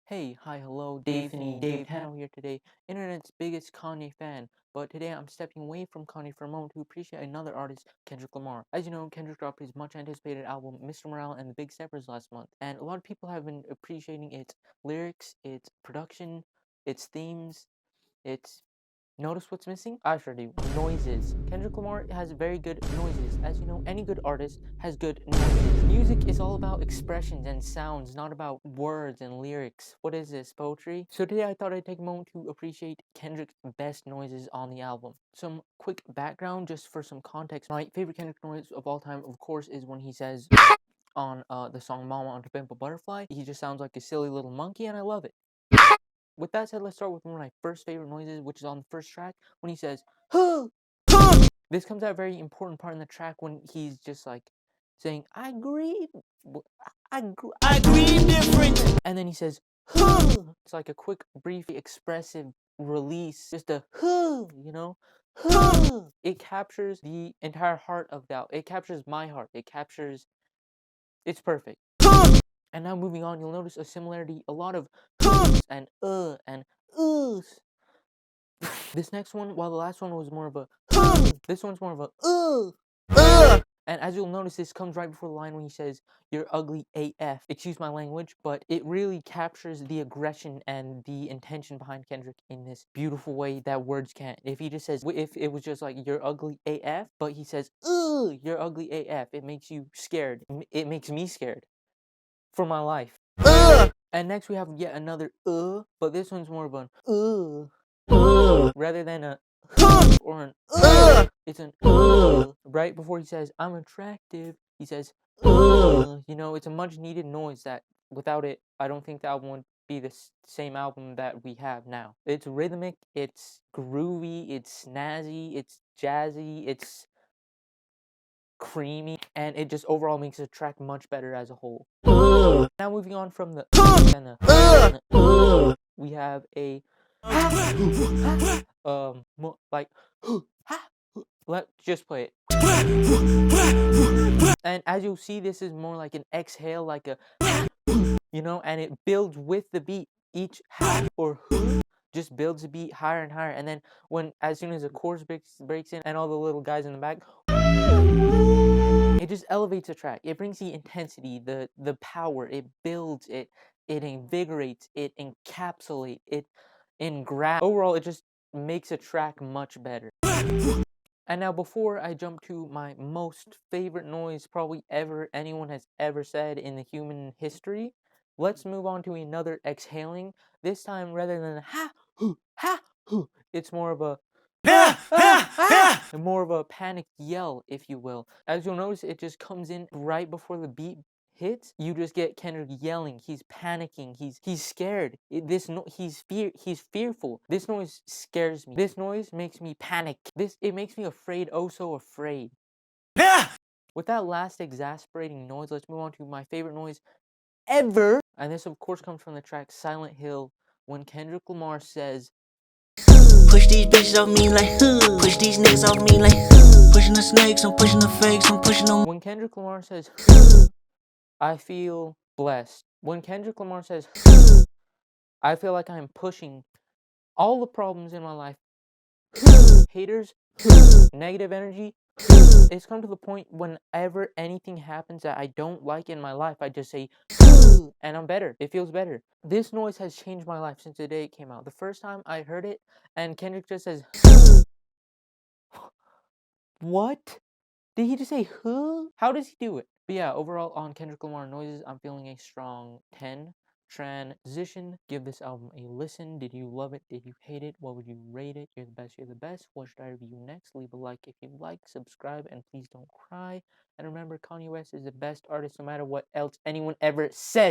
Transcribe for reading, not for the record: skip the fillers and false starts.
Hey, hi, hello, Dave Tano here today, internet's biggest Kanye fan. But today I'm stepping away from Kanye for a moment to appreciate another artist, Kendrick Lamar. As you know, Kendrick dropped his much anticipated album, Mr. Morale and the Big Steppers last month, and a lot of people have been appreciating its lyrics, its production, its themes, its notice what's missing? I sure do. Noises. Kendrick Lamar has very good noises. As you know, any good artist has good noises. Music is all about expressions and sounds, not about words and lyrics. What is this, poetry? So today I thought I'd take a moment to appreciate Kendrick's best noises on the album. Some quick background just for some context. My favorite Kendrick noise of all time, of course, is when he says on the song Mama on To Pimp a Butterfly. He just sounds like a silly little monkey and I love it. With that said, let's start with one of my first favorite noises, which is on the first track, when he says, HUUU! This comes at a very important part in the track when he's just like saying, I agree different. And then he says, HUUU! It's like a quick, brief, expressive release. Just a HUUU, you know? HUUU! It captures the entire heart of that. It captures my heart. It's perfect. And now moving on, you'll notice a similarity, a lot of and uhs. This next one, while the last one was more of a this one's more of a and as you'll notice, this comes right before the line when he says, "You're ugly AF." Excuse my language, but it really captures the aggression and the intention behind Kendrick in this beautiful way that words can't. If he just says, if it was just like, "You're ugly AF," but he says, "Ugh, you're ugly AF," it makes you scared. It makes me scared for my life. And next we have yet another but this one's more of an rather than a or an it's an right before he says I'm attractive, he says you know, it's a much needed noise that without it I don't think the album would be the same album that we have now. It's rhythmic, it's groovy, it's snazzy, it's jazzy, it's creamy, and it just overall makes the track much better as a whole. Now moving on from the and the we have a like let's just play it. And as you'll see, this is more like an exhale, like a you know, and it builds with the beat. Each ha or hoo just builds the beat higher and higher, and then as soon as the chorus breaks in and all the little guys in the back, it just elevates the track. It brings the intensity, the power. It builds it. It invigorates. It encapsulates. It engrafts. Overall, it just makes a track much better. And now, before I jump to my most favorite noise probably anyone has ever said in the human history, let's move on to another exhaling. This time, rather than ha hoo, it's more of a more of a panic yell, if you will. As you'll notice, it just comes in right before the beat hits. You just get Kendrick yelling. He's panicking. He's scared. He's fearful. This noise scares me. This noise makes me panic. It makes me afraid. Oh, so afraid. With that last exasperating noise, let's move on to my favorite noise ever. And this, of course, comes from the track Silent Hill, when Kendrick Lamar says, push these bitches off me like HUUU. Push these niggas off me like HUUU. Pushing the snakes, I'm pushing the fakes, I'm pushing them. When Kendrick Lamar says HUUU, I feel blessed. When Kendrick Lamar says HUUU, I feel like I'm pushing all the problems in my life. Haters, negative energy. It's come to the point whenever anything happens that I don't like in my life, I just say and I'm better. It feels better. This noise has changed my life since the day it came out. The first time I heard it and Kendrick just says what? Did he just say who? How does he do it? But yeah, overall on Kendrick Lamar noises, I'm feeling a strong 10. Transition. Give this album a listen. Did you love it? Did you hate it? What would you rate it? You're the best. You're the best. What should I review next? Leave a like if you like. Subscribe and please don't cry. And remember, Kanye West is the best artist no matter what else anyone ever says.